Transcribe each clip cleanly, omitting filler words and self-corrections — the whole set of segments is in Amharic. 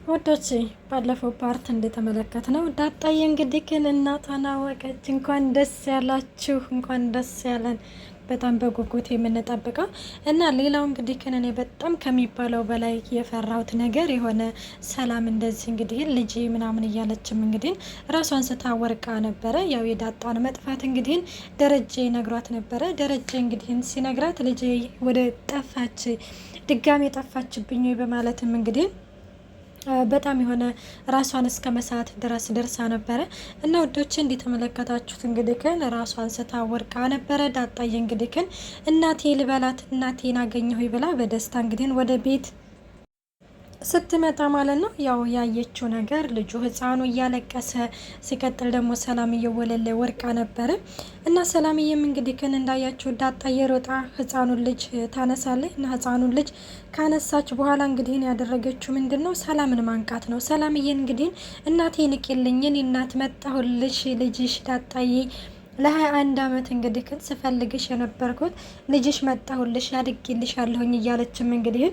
ወዶቼ ባለፈው ፓርት እንደተመለከትነው ዳጣዬ እንግዲህ ግን እናቷን አወቀች። እንኳን ደስ ያላችሁ፣ እንኳን ደስ ያለን። በጣም በጉጉት የምንጠብቀው እና ሌላው እንግዲህ ግን እኔ በጣም ከሚባለው በላይ የፈራሁት ነገር የሆነ ሰላም እንደዚህ እንግዲህ ልጅ ምናምን እያለችም እንግዲህ ራሷን ስታወርቃ ነበረ። ያው የዳጣን መጥፋት እንግዲህ ደረጀ ነግሯት ነበረ። ደረጀ እንግዲህ ሲነግራት ልጅ ወደ ጠፋች ድጋሜ ጠፋችብኝ በማለትም እንግዲህ በጣም የሆነ ራሷን እስከ መሳት ድረስ ደርሳ ነበረ እና ወዶች እንዲተመለከታችሁት እንግዲህ ከን ራሷን ስታወርቃ ነበረ። ዳጣዬ እንግዲህ ከን እናቴ ልበላት እናቴን አገኘሁ ብላ በደስታ እንግዲህ ወደ ቤት ስትመጣ ማለት ነው። ያው ያየችው ነገር ልጁ ህፃኑ እያለቀሰ ሲቀጥል ደግሞ ሰላምዬ ወለለ ወርቃ ነበረ እና ሰላምዬም እንግዲህ ከን እንዳያችሁ ዳጣዬ ሮጣ ህፃኑን ልጅ ታነሳለች እና ህፃኑን ልጅ ካነሳች በኋላ እንግዲህ ያደረገችው ምንድን ነው? ሰላምን ማንቃት ነው። ሰላምዬ እንግዲህ እናቴ ንቅልኝ እኔ እናት መጣሁልሽ ልጅሽ ዳጣዬ ለ21 አመት እንግዲህ ግን ስፈልግሽ የነበርኩት ልጅሽ መጣሁልሽ ያድግልሽ አለሁኝ እያለችም እንግዲህ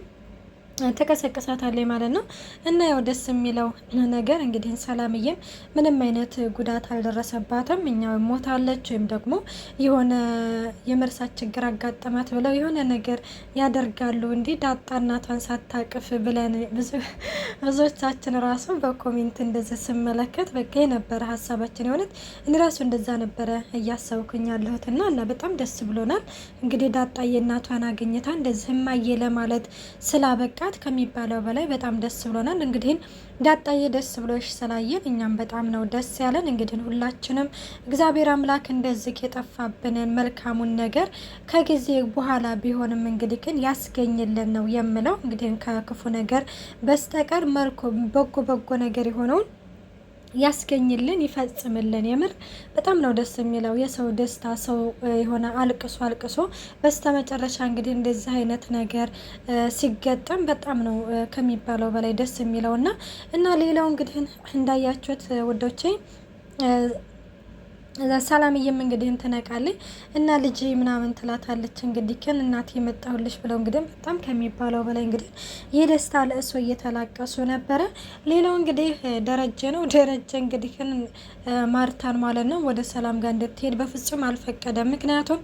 ተቀሰቀሳታለች ማለት ነው። እና ያው ደስ የሚለው ነገር እንግዲህ ሰላምዬም ምንም አይነት ጉዳት አልደረሰባትም። እኛ ሞታለች ወይም ደግሞ የሆነ የመርሳት ችግር አጋጠማት ብለው የሆነ ነገር ያደርጋሉ። እንዲህ ዳጣ እናቷን ሳታቅፍ ብለን ብዙዎቻችን ራሱ በኮሜንት እንደዚህ ስመለከት በቃ የነበረ ሀሳባችን የሆነት እኔ ራሱ እንደዛ ነበረ እያሰብኩኝ ያለሁት እና በጣም ደስ ብሎናል። እንግዲህ ዳጣዬ እናቷን አግኝታ እንደዚህ እማዬ ለማለት ስላበቃ ከሚባለው በላይ በጣም ደስ ብሎናል። እንግዲህ ዳጣዬ ደስ ብሎሽ ስላየን እኛም በጣም ነው ደስ ያለን። እንግዲህ ሁላችንም እግዚአብሔር አምላክ እንደዚህ የጠፋብንን መልካሙን ነገር ከጊዜ በኋላ ቢሆንም እንግዲህ ግን ያስገኝልን ነው የምለው። እንግዲህ ከክፉ ነገር በስተቀር በጎ ነገር የሆነውን ያስገኝልን ይፈጽምልን። የምር በጣም ነው ደስ የሚለው የሰው ደስታ። ሰው የሆነ አልቅሶ በስተመጨረሻ እንግዲህ እንደዚህ አይነት ነገር ሲገጠም በጣም ነው ከሚባለው በላይ ደስ የሚለው እና ሌላው እንግዲህ እንዳያችሁት ውዶቼ ሰላምዬም እንግዲህ ትነቃለች እና ልጅ ምናምን ትላታለች። እንግዲህ ግን እናቴ መጣሁልሽ ብለው እንግዲህ በጣም ከሚባለው በላይ እንግዲህ የደስታ ለእሶ እየተላቀሱ ነበረ። ሌላው እንግዲህ ደረጀ ነው። ደረጀ እንግዲህ ግን ማርታን ማለት ነው ወደ ሰላም ጋር እንድትሄድ በፍጹም አልፈቀደም። ምክንያቱም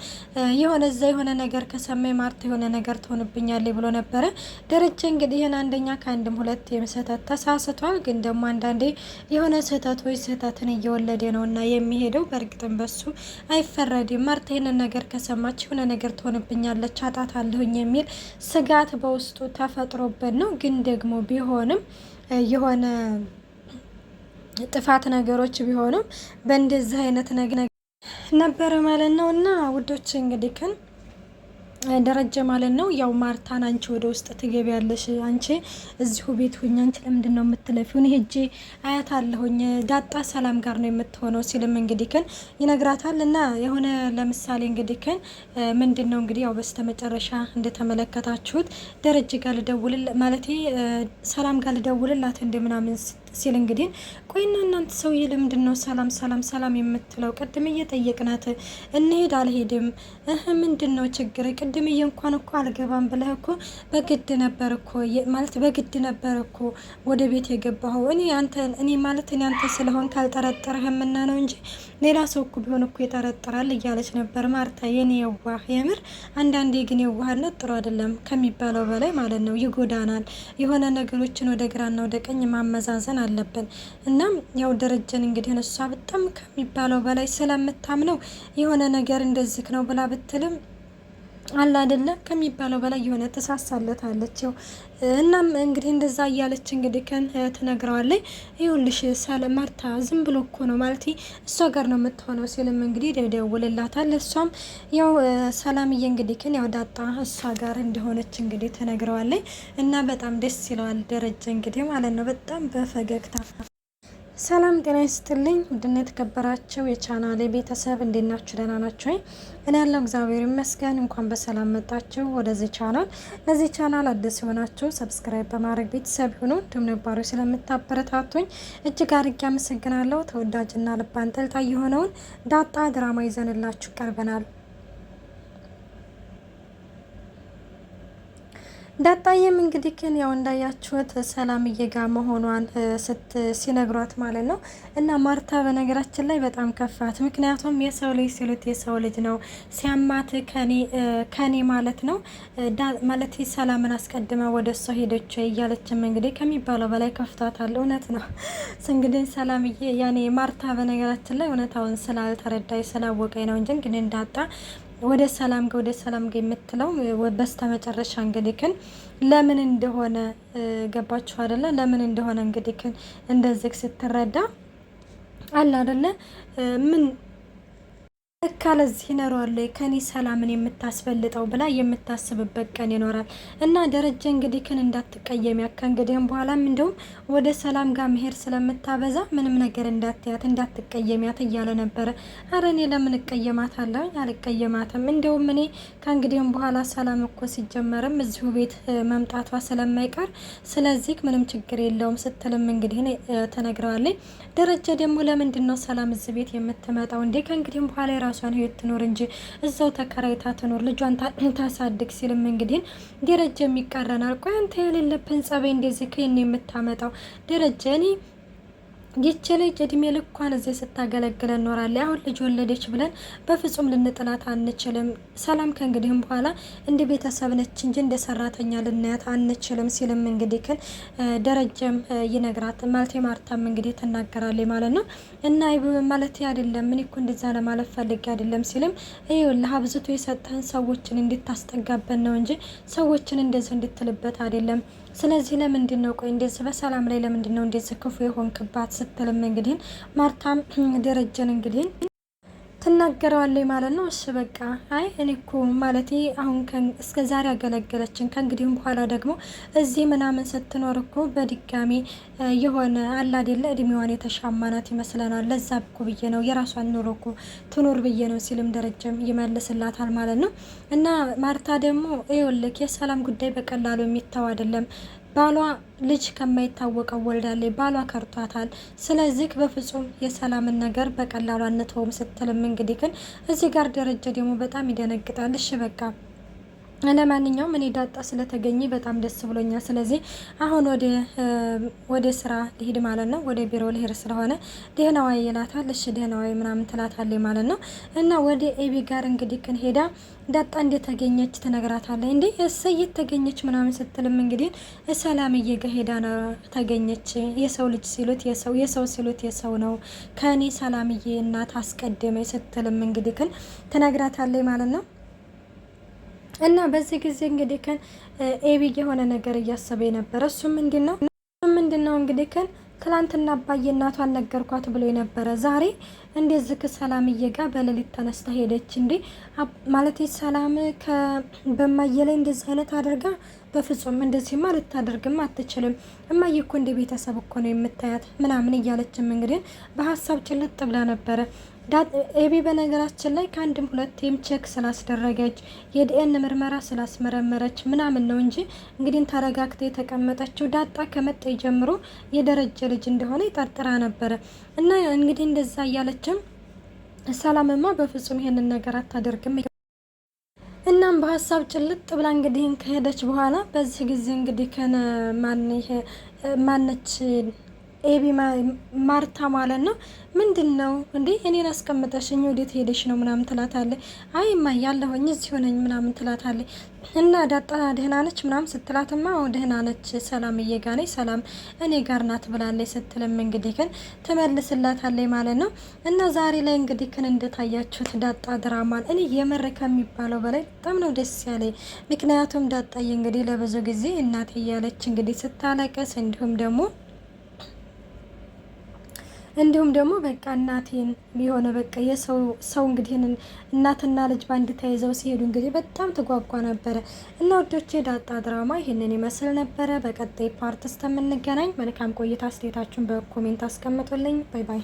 የሆነ ነገር ከሰማይ ማርታ የሆነ ነገር ትሆንብኛለች ብሎ ነበረ። ደረጀ እንግዲህ አንደኛ ከአንድም ሁለት የስህተት ተሳስቷል። ግን ደግሞ አንዳንዴ የሆነ ስህተትን እየወለደ ነው እና የሚሄደው እርግጥም በሱ አይፈረድም። ማርታ ይሄንን ነገር ከሰማች የሆነ ነገር ትሆንብኛለች አጣታለሁኝ የሚል ስጋት በውስጡ ተፈጥሮበት ነው። ግን ደግሞ ቢሆንም የሆነ ጥፋት ነገሮች ቢሆንም በእንደዚህ አይነት ነገር ነበረ ማለት ነው። እና ውዶች እንግዲህ ከን ደረጀ ማለት ነው ያው ማርታን አንቺ ወደ ውስጥ ትገቢያለሽ፣ አንቺ እዚሁ ቤት ሁኝ፣ አንቺ ለምንድን ነው የምትለፊው? እኔ ሄጄ አያት አለሁኝ ዳጣ ሰላም ጋር ነው የምትሆነው ሲልም እንግዲህ ከን ይነግራታል። እና የሆነ ለምሳሌ እንግዲህ ከን ምንድን ነው እንግዲህ ያው በስተመጨረሻ እንደተመለከታችሁት ደረጀ ጋር ልደውል ማለት ሰላም ጋር ልደውልላት እንደምናምን ሲል እንግዲህ ቆይና እናንተ ሰውዬ ለምንድን ነው ሰላም የምትለው? ቅድም እየጠየቅናት እንሄድ አልሄድም ምንድን ነው ችግር? ቅድምዬ እንኳን እኮ አልገባም ብለህ እኮ በግድ ነበር እኮ ማለት በግድ ነበር እኮ ወደ ቤት የገባኸው። እኔ ማለት እኔ አንተ ስለሆን ካልጠረጠረህምና ነው እንጂ ሌላ ሰው እኮ ቢሆን እኮ ይጠረጥራል እያለች ነበር ማርታ። የኔ የዋህ የምር አንዳንዴ ግን የዋህነት ጥሩ አይደለም ከሚባለው በላይ ማለት ነው፣ ይጎዳናል። የሆነ ነገሮችን ወደ ግራና ወደ ቀኝ ማመዛዘን አለብን። እናም ያው ደረጀን እንግዲህ እሷ በጣም ከሚባለው በላይ ስለምታምነው የሆነ ነገር እንደዚህ ነው ብላ ብትልም አላ አይደለ ከሚባለው በላይ የሆነ ተሳሳለታለች። ያው እናም እንግዲህ እንደዛ እያለች እንግዲህ ከን ትነግረዋለች። ይኸውልሽ ማርታ ዝም ብሎ እኮ ነው ማለት እሷ ጋር ነው የምትሆነው ሲልም እንግዲህ ደውልላታል። እሷም ያው ሰላምዬ እንግዲህ ከን ያው ዳጣ እሷ ጋር እንደሆነች እንግዲህ ትነግረዋለች። እና በጣም ደስ ይለዋል ደረጀ እንግዲህ ማለት ነው በጣም በፈገግታ ሰላም ጤና ይስጥልኝ። ውድና የተከበራችሁ የቻናሌ ቤተሰብ እንዴት ናችሁ? ደህና ናችሁ? እኔ ያለው እግዚአብሔር ይመስገን። እንኳን በሰላም መጣችሁ ወደዚህ ቻናል። ለዚህ ቻናል አዲስ የሆናችሁ ሰብስክራይብ በማድረግ ቤተሰብ ሁኑ። እንዲሁም ነባሮች ስለምታበረታቱኝ እጅግ አድርጌ አመሰግናለሁ። ተወዳጅና ልብ አንጠልጣይ የሆነውን ዳጣ ድራማ ይዘንላችሁ ቀርበናል። ዳጣዬም እንግዲህ ግን ያው እንዳያችሁት ሰላምዬ ጋር መሆኗን ሲነግሯት ማለት ነው። እና ማርታ በነገራችን ላይ በጣም ከፋት። ምክንያቱም የሰው ልጅ ሲሉት የሰው ልጅ ነው ሲያማት ከኔ ማለት ነው ማለት ሰላምን አስቀድማ ወደ እሷ ሄደች እያለችም እንግዲህ ከሚባለው በላይ ከፍቷታል። እውነት ነው እንግዲህ ሰላምዬ ያኔ ማርታ በነገራችን ላይ እውነታውን ስላልተረዳይ ስላወቀኝ ነው እንጂ እንግዲህ እንዳጣ ወደ ሰላም ጋር የምትለው በስተ መጨረሻ እንግዲህ ግን ለምን እንደሆነ ገባችሁ አይደለ? ለምን እንደሆነ እንግዲህ ግን እንደዚህ ስትረዳ አለ አይደለ? ምን ልካ ለዚህ ይኖራል ከኔ ሰላምን የምታስፈልጠው ብላ የምታስብበት ቀን ይኖራል። እና ደረጀ እንግዲህ ክን እንዳትቀየሚያ ከእንግዲህም በኋላም እንደውም ወደ ሰላም ጋር መሄድ ስለምታበዛ ምንም ነገር እንዳትያት እንዳትቀየሚያት እያለ ነበረ። አረ እኔ ለምን እቀየማታለሁ? አልቀየማትም። እንደውም እኔ ከእንግዲህም በኋላ ሰላም እኮ ሲጀመርም እዚሁ ቤት መምጣቷ ስለማይቀር ስለዚህ ምንም ችግር የለውም ስትልም እንግዲህ ተነግረዋለች። ደረጀ ደግሞ ለምንድን ነው ሰላም እዚህ ቤት የምትመጣው እንዴ? ከእንግዲህም በኋላ ራሷን ህይወት ትኖር እንጂ እዛው ተከራይታ ትኖር ልጇን ታሳድግ ሲልም እንግዲህ ደረጀ የሚቀረናል። ቆይ አንተ የሌለብን ጸባይ እንደዚህ ከኔ የምታመጣው ደረጀ እኔ ይቺ ልጅ እድሜ ልኳን እዚህ ስታገለግለ እኖራለች። አሁን ልጅ ወለደች ብለን በፍጹም ልንጥላት አንችልም። ሰላም ከእንግዲህም በኋላ እንደ ቤተሰብ ነች እንጂ እንደ ሰራተኛ ልናያት አንችልም ሲልም እንግዲህ ግን ደረጀም ይነግራት ማለት ማርታም እንግዲህ ትናገራለች ማለት ነው። እና ማለት አይደለም ምን እኮ እንደዛ ለማለት ፈልጌ አይደለም ሲልም ይኸውልህ አብዝቶ የሰጠህን ሰዎችን እንድታስጠጋበት ነው እንጂ ሰዎችን እንደዚህ እንድትልበት አይደለም። ስለዚህ ለምንድን ነው ቆይ እንደዚህ በሰላም ላይ ለምንድን ነው እንደዚህ ክፉ የሆንክባት ስትልም እንግዲህ ማርታም ደረጀን እንግዲህ ትናገረዋለች ማለት ነው። እሺ በቃ አይ እኔ እኮ ማለት አሁን እስከ ዛሬ ያገለገለችን ከእንግዲህም በኋላ ደግሞ እዚህ ምናምን ስትኖር እኮ በድጋሚ የሆነ አላዴለ እድሜዋን የተሻማናት ይመስለናል። ለዛ እኮ ብዬ ነው የራሷን ኑሮ እኮ ትኖር ብዬ ነው ሲልም ደረጀም ይመልስላታል ማለት ነው። እና ማርታ ደግሞ ይኸውልህ የሰላም ጉዳይ በቀላሉ የሚታው አይደለም። ባሏ ልጅ ከማይታወቀው ወልዳለች። ባሏ ከርቷታል። ስለዚህ በፍጹም የሰላምን ነገር በቀላሉ አንተውም ስትልም እንግዲህ ግን እዚህ ጋር ደረጀ ደግሞ በጣም ይደነግጣል። እሺ በቃ ለማንኛውም እኔ ዳጣ ስለተገኘ በጣም ደስ ብሎኛል። ስለዚህ አሁን ወደ ስራ ልሄድ ማለት ነው። ወደ ቢሮ ልሄድ ስለሆነ ደህና ዋይ ይላታል። እሺ ደህና ዋይ ምናምን ትላታለች ማለት ነው። እና ወደ ኤቢ ጋር እንግዲህ ግን ሄዳ ዳጣ እንደተገኘች ትነግራታለች። እንዴ እሰየት ተገኘች ምናምን ስትልም እንግዲህ ሰላምዬ ጋር ሄዳ ነው ተገኘች። የሰው ልጅ ሲሉት የሰው ሲሉት የሰው ነው ከኔ ሰላምዬ እናት አስቀደመች ስትልም እንግዲህ ግን ትነግራታለች ማለት ነው። እና በዚህ ጊዜ እንግዲህ ከን ኤቢ የሆነ ነገር እያሰበ የነበረ እሱ ምንድነው እንግዲህ ከን ትላንትና አባዬ እናቷን ነገርኳት ብሎ የነበረ ዛሬ እንደዚህ ሰላምዬ ጋር በሌሊት ተነስታ ሄደች። እንዴ ማለት ሰላም በማየ ላይ እንደዚህ አይነት አድርጋ በፍጹም እንደዚህማ ልታደርግም አትችልም። እማዬ እኮ እንደ ቤተሰብ እኮ ነው የምታያት ምናምን እያለችም እንግዲህ በሀሳብ ጭልጥ ብላ ነበረ። ኤቢ በነገራችን ላይ ከአንድም ሁለቴም ቼክ ስላስደረገች የዲኤን ምርመራ ስላስመረመረች ምናምን ነው እንጂ እንግዲህ ተረጋግታ የተቀመጠችው ዳጣ ከመጣ ጀምሮ የደረጀ ልጅ እንደሆነ ይጠርጥራ ነበረ። እና እንግዲህ እንደዛ እያለችም ሰላምማ በፍጹም ይሄንን ነገር አታደርግም። እናም በሀሳብ ጭልጥ ብላ እንግዲህ ከሄደች በኋላ በዚህ ጊዜ እንግዲህ ከነ ማነች ኤቢ ማርታ ማለት ነው። ምንድን ነው እንዴ እኔን አስቀምጠሽኝ ወዴት ሄደሽ ነው ምናምን ትላታለች። አይ ማ ያለሁኝ እዚሁ ነኝ ምናምን ትላታለች። እና ዳጣ ደህና ነች ምናምን ስትላትማ ደህና ነች ሰላምዬ ጋር ነኝ ሰላም እኔ ጋር ናት ብላለች ስትልም እንግዲህ ግን ትመልስላታለች ማለት ነው። እና ዛሬ ላይ እንግዲህ ግን እንደታያችሁት ዳጣ ድራማን እኔ የመረ ከሚባለው በላይ በጣም ነው ደስ ያለኝ። ምክንያቱም ዳጣዬ እንግዲህ ለብዙ ጊዜ እናቴ እያለች እንግዲህ ስታለቀስ እንዲሁም ደግሞ በቃ እናቴን የሆነ በቃ ሰው እንግዲህ እናትና ልጅ ባንድ ተይዘው ሲሄዱ እንግዲህ በጣም ተጓጓ ነበረ። እና ወዶቼ ዳጣ ድራማ ይሄንን ይመስል ነበረ። በቀጣይ ፓርት እስከምንገናኝ መልካም ቆይታ። አስተያየታችሁን በኮሜንት አስቀምጡልኝ። ባይ ባይ።